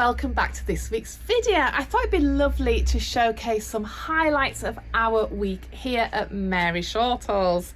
welcome back to this week's video. I thought it'd be lovely to showcase some highlights of our week here at Mary Shortle's.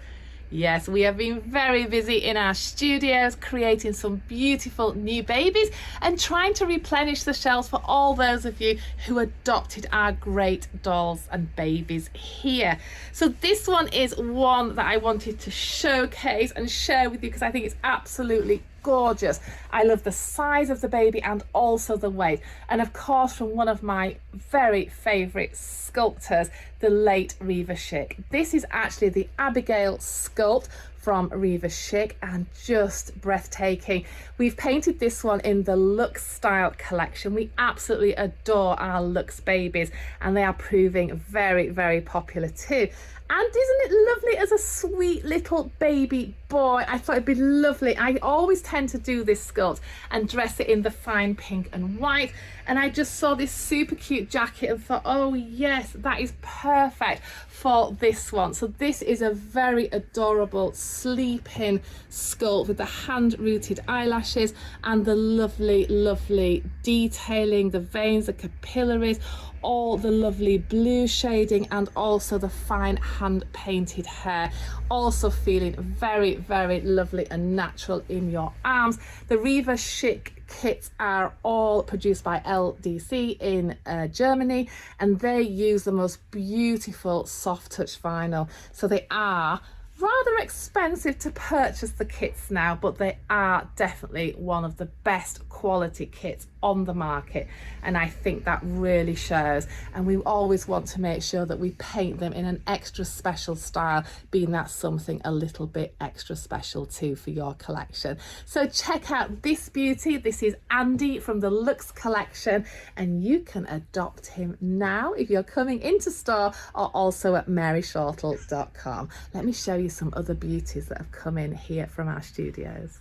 Yes, we have been very busy in our studios creating some beautiful new babies and trying to replenish the shelves for all those of you who adopted our great dolls and babies here. So this one is one that I wanted to showcase and share with you because I think it's absolutely gorgeous. I love the size of the baby and also the weight, and of course from one of my very favourite sculptors, the late Reva Schick. This is actually the Abigail sculpt from Reva Schick and just breathtaking. We've painted this one in the Luxe style collection. We absolutely adore our Luxe babies and they are proving very, very popular too. And isn't it lovely as a sweet little baby boy? I thought it'd be lovely. I always tend to do this sculpt and dress it in the fine pink and white. And I just saw this super cute jacket and thought, oh yes, that is perfect for this one. So this is a very adorable sleeping sculpt with the hand-rooted eyelashes and the lovely, lovely detailing, the veins, the capillaries, all the lovely blue shading and also the fine hand painted hair, also feeling very, very lovely and natural in your arms. The Reva Schick kits are all produced by LDC in Germany, and they use the most beautiful soft touch vinyl, so they are rather expensive to purchase the kits now, but they are definitely one of the best quality kits on the market, and I think that really shows. And we always want to make sure that we paint them in an extra special style, being that something a little bit extra special too for your collection. So check out this beauty. This is Andy from the Luxe collection, and you can adopt him now if you're coming into store or also at maryshortle.com. Let me show you some other beauties that have come in here from our studios.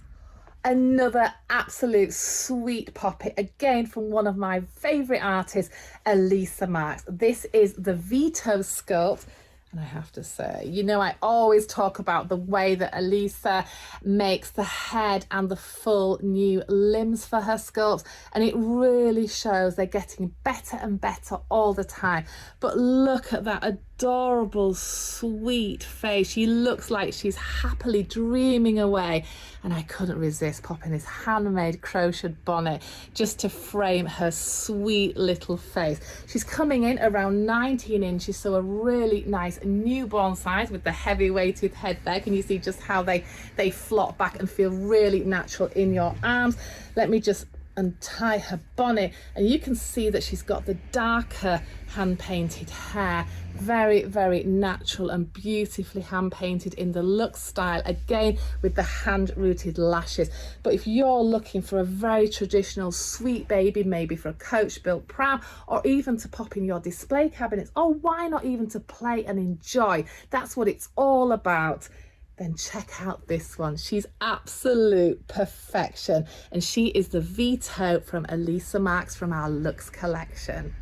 Another absolute sweet poppet, again from one of my favourite artists, Elisa Marks. This is the Vito sculpt. And I have to say, you know, I always talk about the way that Elisa makes the head and the full new limbs for her sculpts, and it really shows. They're getting better and better all the time. But look at that adorable, sweet face. She looks like she's happily dreaming away, and I couldn't resist popping this handmade crocheted bonnet just to frame her sweet little face. She's coming in around 19 inches, so a really nice newborn size with the heavy weighted head there. Can you see just how they flop back and feel really natural in your arms? Let me just untie her bonnet, and you can see that she's got the darker hand painted hair, very, very natural and beautifully hand painted in the Luxe style, again with the hand rooted lashes. But if you're looking for a very traditional sweet baby, maybe for a coach built pram, or even to pop in your display cabinets, or why not even to play and enjoy, that's what it's all about, then check out this one. She's absolute perfection, and she is the Vito from Elisa Marks from our Luxe collection.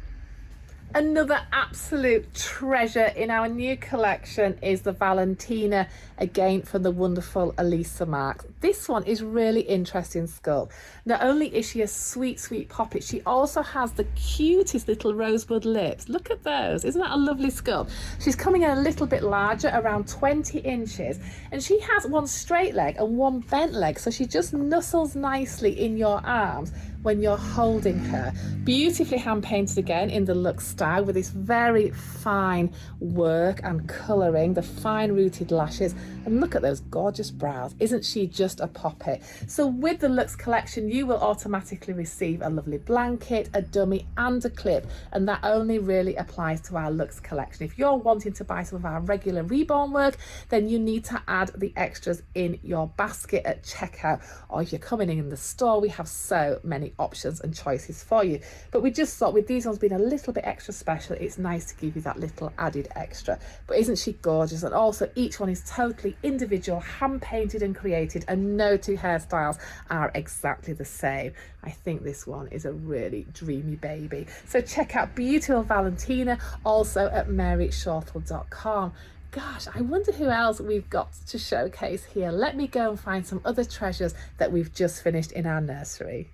Another absolute treasure in our new collection is the Valentino, again from the wonderful Elisa Marks. This one is really interesting sculpt. Not only is she a sweet, sweet poppet, she also has the cutest little rosebud lips. Look at those. Isn't that a lovely sculpt? She's coming in a little bit larger, around 20 inches, and she has one straight leg and one bent leg, so she just nuzzles nicely in your arms when you're holding her. Beautifully hand painted again in the Luxe style with this very fine work and colouring, the fine rooted lashes, and look at those gorgeous brows. Isn't she just a poppet? So with the Luxe collection, you will automatically receive a lovely blanket, a dummy and a clip, and that only really applies to our Luxe collection. If you're wanting to buy some of our regular Reborn work, then you need to add the extras in your basket at checkout, or if you're coming in the store, we have so many options and choices for you. But we just thought with these ones being a little bit extra special, it's nice to give you that little added extra. But isn't she gorgeous? And also each one is totally individual, hand painted and created, and no two hairstyles are exactly the same. I think this one is a really dreamy baby. So check out beautiful Valentino also at maryshortle.com. Gosh, I wonder who else we've got to showcase here. Let me go and find some other treasures that we've just finished in our nursery.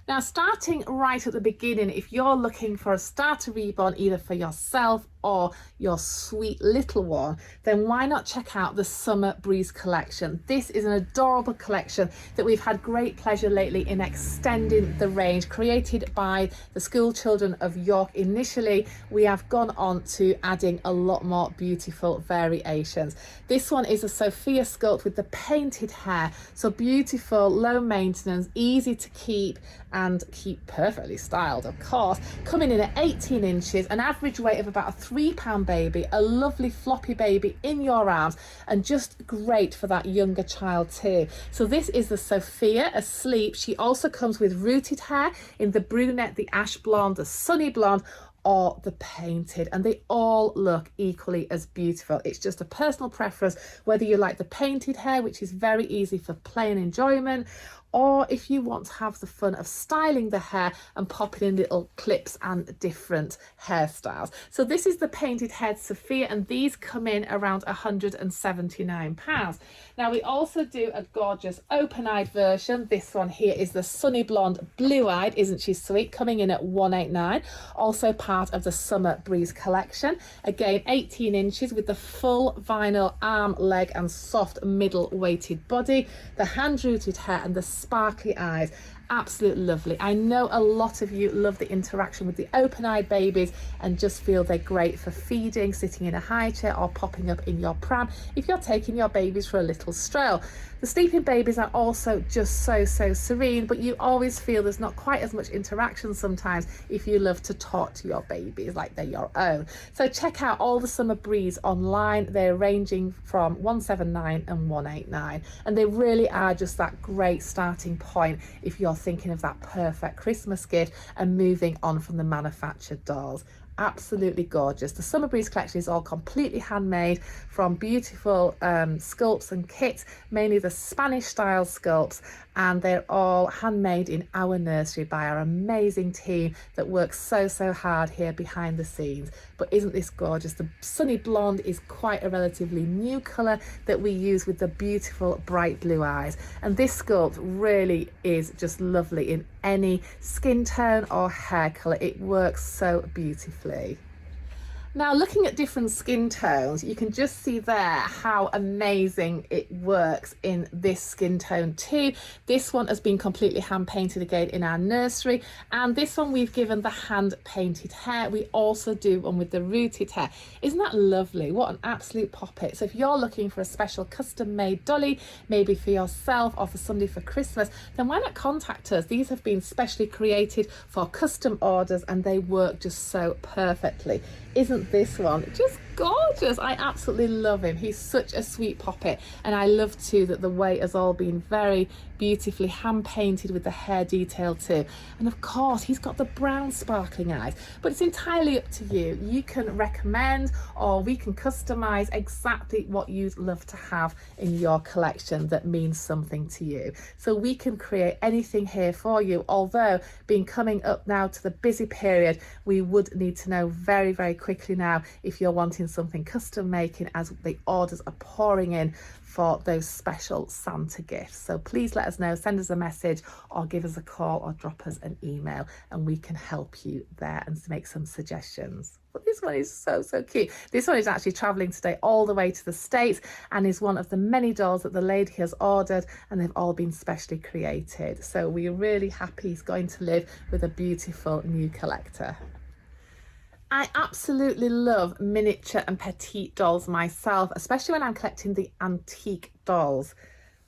Now, starting right at the beginning, if you're looking for a starter reborn either for yourself or your sweet little one, then why not check out the Summer Breeze collection? This is an adorable collection that we've had great pleasure lately in extending the range, created by the school children of York. Initially, we have gone on to adding a lot more beautiful variations. This one is a Sofia sculpt with the painted hair, so beautiful, low maintenance, easy to keep and keep perfectly styled, of course. Coming in at 18 inches, an average weight of about a £3 baby, a lovely floppy baby in your arms, and just great for that younger child too. So this is the Sofia asleep. She also comes with rooted hair in the brunette, the ash blonde, the sunny blonde, or the painted, and they all look equally as beautiful. It's just a personal preference whether you like the painted hair, which is very easy for play and enjoyment, or if you want to have the fun of styling the hair and popping in little clips and different hairstyles. So this is the painted head Sofia, and these come in around £179. Now we also do a gorgeous open-eyed version. This one here is the sunny blonde blue-eyed, isn't she sweet, coming in at £189, also part of the Summer Breeze collection. Again, 18 inches with the full vinyl arm, leg and soft middle weighted body, the hand-rooted hair and the sparkly eyes. Absolutely lovely. I know a lot of you love the interaction with the open-eyed babies and just feel they're great for feeding, sitting in a high chair or popping up in your pram if you're taking your babies for a little stroll. The sleeping babies are also just so serene, but you always feel there's not quite as much interaction sometimes if you love to talk to your babies like they're your own. So check out all the Summer Breeze online. They're ranging from £179 and £189, and they really are just that great starting point if you're thinking of that perfect Christmas gift and moving on from the manufactured dolls. Absolutely gorgeous. The Summer Breeze collection is all completely handmade from beautiful sculpts and kits, mainly the Spanish style sculpts, and they're all handmade in our nursery by our amazing team that works so hard here behind the scenes. But isn't this gorgeous? The sunny blonde is quite a relatively new colour that we use with the beautiful bright blue eyes, and this sculpt really is just lovely in any skin tone or hair colour. It works so beautifully. Now, looking at different skin tones, you can just see there how amazing it works in this skin tone too. This one has been completely hand painted again in our nursery, and this one we've given the hand painted hair. We also do one with the rooted hair. Isn't that lovely? What an absolute poppet. So if you're looking for a special custom made dolly, maybe for yourself or for somebody for Christmas, then why not contact us? These have been specially created for custom orders and they work just so perfectly. Isn't this one just gorgeous? I absolutely love him. He's such a sweet poppet, and I love too that the weight has all been very beautifully hand painted with the hair detail too. And of course he's got the brown sparkling eyes, but it's entirely up to you. You can recommend or we can customize exactly what you'd love to have in your collection that means something to you. So we can create anything here for you, although being coming up now to the busy period, we would need to know very quickly now if you're wanting something custom making, as the orders are pouring in for those special Santa gifts. So please let us know, send us a message or give us a call or drop us an email, and we can help you there and make some suggestions. But this one is so cute. This one is actually traveling today all the way to the States and is one of the many dolls that the lady has ordered, and they've all been specially created. So we're really happy he's going to live with a beautiful new collector. I absolutely love miniature and petite dolls myself, especially when I'm collecting the antique dolls.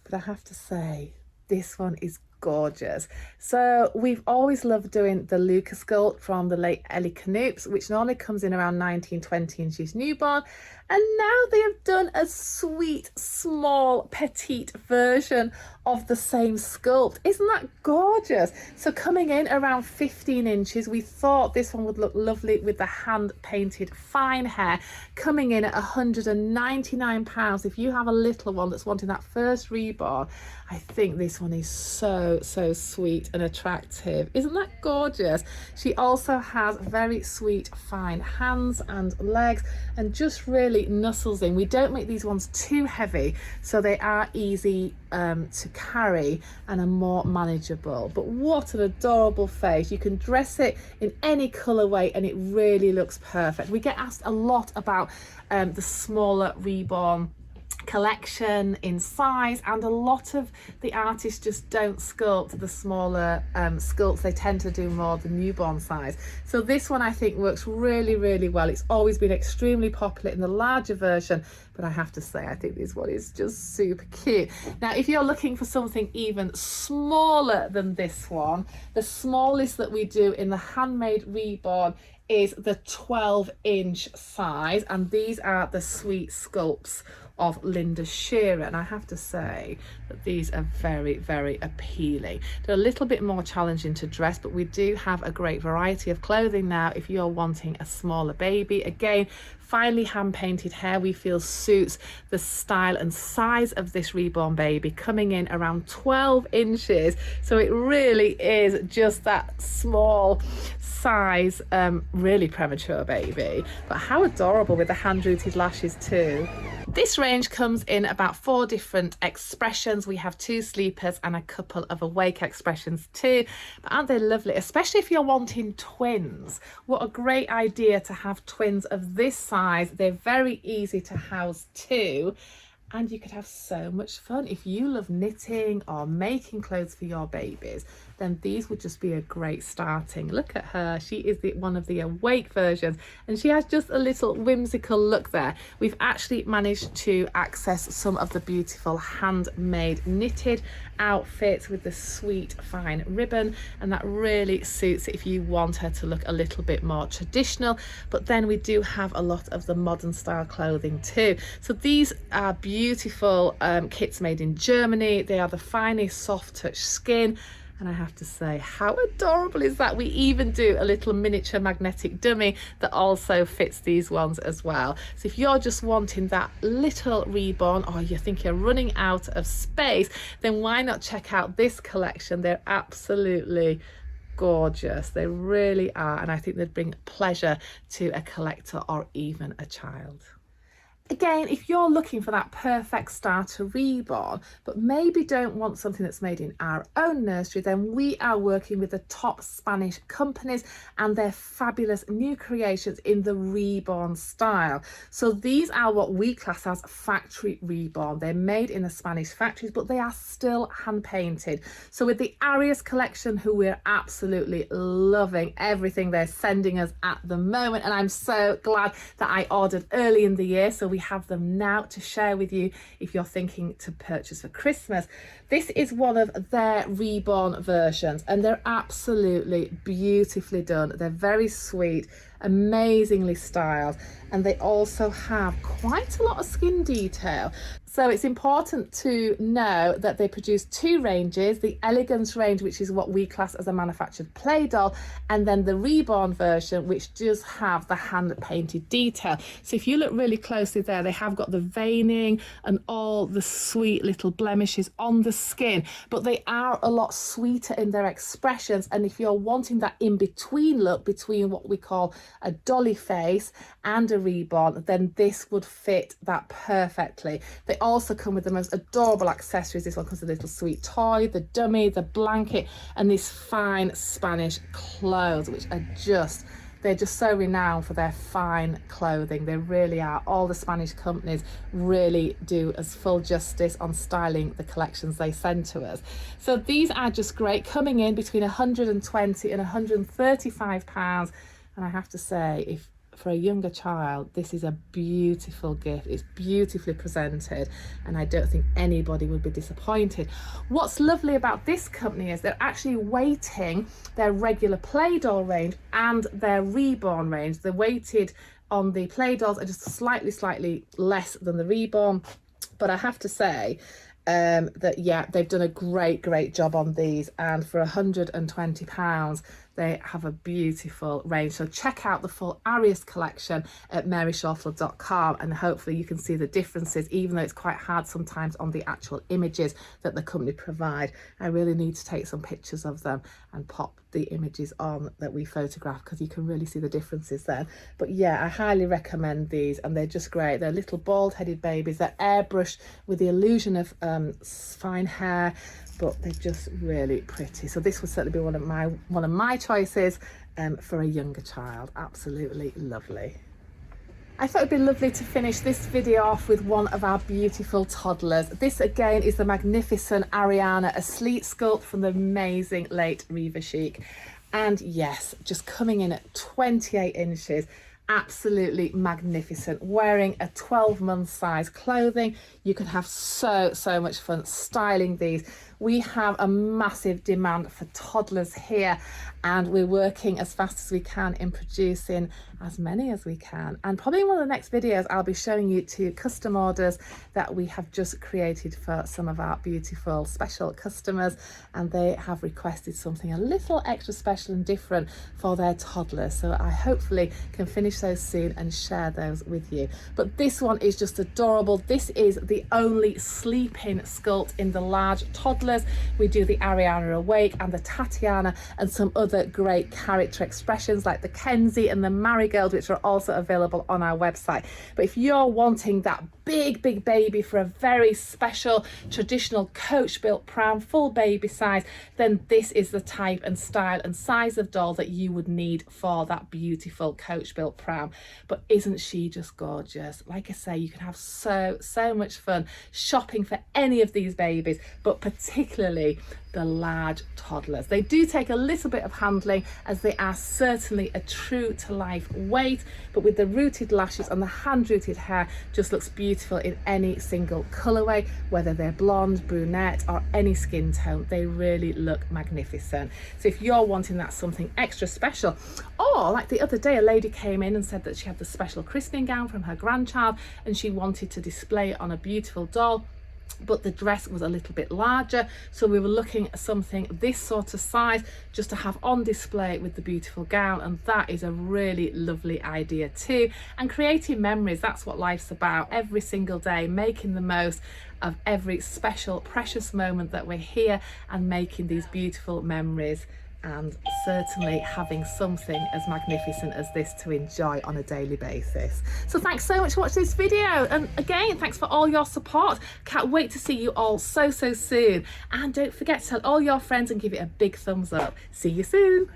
But I have to say, this one is gorgeous. So we've always loved doing the Luca sculpt from the late Ellie Canoops, which normally comes in around 19-20 inches newborn, and now they have done a sweet small petite version of the same sculpt. Isn't that gorgeous? So coming in around 15 inches, we thought this one would look lovely with the hand painted fine hair, coming in at £199. If you have a little one that's wanting that first reborn, I think this one is so sweet and attractive. Isn't that gorgeous? She also has very sweet fine hands and legs and just really nuzzles in. We don't make these ones too heavy, so they are easy to carry and are more manageable. But what an adorable face. You can dress it in any colourway and it really looks perfect. We get asked a lot about the smaller Reborn collection in size, and a lot of the artists just don't sculpt the smaller sculpts. They tend to do more the newborn size. So this one I think works really, really well. It's always been extremely popular in the larger version, but I have to say I think this one is just super cute. Now if you're looking for something even smaller than this one, the smallest that we do in the handmade Reborn is the 12-inch size, and these are the Sweet Sculpts of Linda Shearer, and I have to say that these are very, very appealing. They're a little bit more challenging to dress, but we do have a great variety of clothing now if you're wanting a smaller baby. Again, finely hand painted hair we feel suits the style and size of this Reborn baby, coming in around 12 inches, so it really is just that small size, really premature baby, but how adorable with the hand rooted lashes too. This range comes in about 4 different expressions. We have 2 sleepers and a couple of awake expressions too. But aren't they lovely? Especially if you're wanting twins. What a great idea to have twins of this size. They're very easy to house too. And you could have so much fun. If you love knitting or making clothes for your babies, then these would just be a great starting. Look at her. She is one of the awake versions, and she has just a little whimsical look there. We've actually managed to access some of the beautiful handmade knitted outfits with the sweet fine ribbon, and that really suits it if you want her to look a little bit more traditional. But then we do have a lot of the modern style clothing too. So these are beautiful kits made in Germany. They are the finest soft touch skin, and I have to say, how adorable is that? We even do a little miniature magnetic dummy that also fits these ones as well. So if you're just wanting that little Reborn, or you think you're running out of space, then why not check out this collection? They're absolutely gorgeous. They really are, and I think they'd bring pleasure to a collector or even a child. Again, if you're looking for that perfect starter Reborn, but maybe don't want something that's made in our own nursery, then we are working with the top Spanish companies and their fabulous new creations in the Reborn style. So these are what we class as factory Reborn. They're made in the Spanish factories, but they are still hand painted. So with the Arias collection, who we're absolutely loving everything they're sending us at the moment, and I'm so glad that I ordered early in the year, so we have them now to share with you if you're thinking to purchase for Christmas. This is one of their Reborn versions, and they're absolutely beautifully done. They're very sweet, amazingly styled, and they also have quite a lot of skin detail. So it's important to know that they produce 2 ranges, the Elegance range, which is what we class as a manufactured play doll, and then the Reborn version, which does have the hand painted detail. So if you look really closely there, they have got the veining and all the sweet little blemishes on the skin, but they are a lot sweeter in their expressions. And if you're wanting that in-between look between what we call a dolly face and a Reborn, then this would fit that perfectly. They also come with the most adorable accessories. This one comes with a little sweet toy, the dummy, the blanket, and these fine Spanish clothes, which are they're just so renowned for their fine clothing. They really are. All the Spanish companies really do us full justice on styling the collections they send to us. So these are just great, coming in between 120 and 135 pounds. And I have to say, for a younger child, this is a beautiful gift. It's beautifully presented, and I don't think anybody would be disappointed. What's lovely about this company is they're actually weighting their regular play doll range and their Reborn range. They're weighted on the play dolls are just slightly less than the Reborn, but I have to say that yeah, they've done a great job on these, and for £120 they have a beautiful range. So check out the full Arias collection at maryshortle.com, and hopefully you can see the differences, even though it's quite hard sometimes on the actual images that the company provide. I really need to take some pictures of them and pop the images on that we photographed, because you can really see the differences then. But yeah, I highly recommend these, and they're just great. They're little bald-headed babies. They're airbrushed with the illusion of fine hair, but they're just really pretty. So this would certainly be one of my choices for a younger child. Absolutely lovely. I thought it'd be lovely to finish this video off with one of our beautiful toddlers. This again is the magnificent Arianna, a sleek sculpt from the amazing late Reva Chic. And yes, just coming in at 28 inches. Absolutely magnificent. Wearing a 12-month size clothing, you can have so much fun styling these. We have a massive demand for toddlers here, and we're working as fast as we can in producing as many as we can. And probably in one of the next videos, I'll be showing you 2 custom orders that we have just created for some of our beautiful special customers, and they have requested something a little extra special and different for their toddlers. So I hopefully can finish those soon and share those with you. But this one is just adorable. This is the only sleeping sculpt in the large toddlers. We do the Arianna Awake and the Tatiana, and some other great character expressions like the Kenzie and the Marigold, which are also available on our website. But if you're wanting that big baby for a very special traditional coach built pram, full baby size, then this is the type and style and size of doll that you would need for that beautiful coach built pram. But isn't she just gorgeous? Like I say, you can have so much fun shopping for any of these babies, but particularly the large toddlers. They do take a little bit of handling, as they are certainly a true to life weight, but with the rooted lashes and the hand rooted hair, just looks beautiful in any single colorway, whether they're blonde, brunette, or any skin tone. They really look magnificent. So if you're wanting that something extra special, or like the other day, a lady came in and said that she had the special christening gown from her grandchild and she wanted to display it on a beautiful doll, but the dress was a little bit larger, so we were looking at something this sort of size just to have on display with the beautiful gown. And that is a really lovely idea too. And creating memories, that's what life's about. Every single day, making the most of every special precious moment that we're here, and making these beautiful memories, and certainly having something as magnificent as this to enjoy on a daily basis. So thanks so much for watching this video, and again, thanks for all your support. Can't wait to see you all so soon, and don't forget to tell all your friends and give it a big thumbs up. See you soon.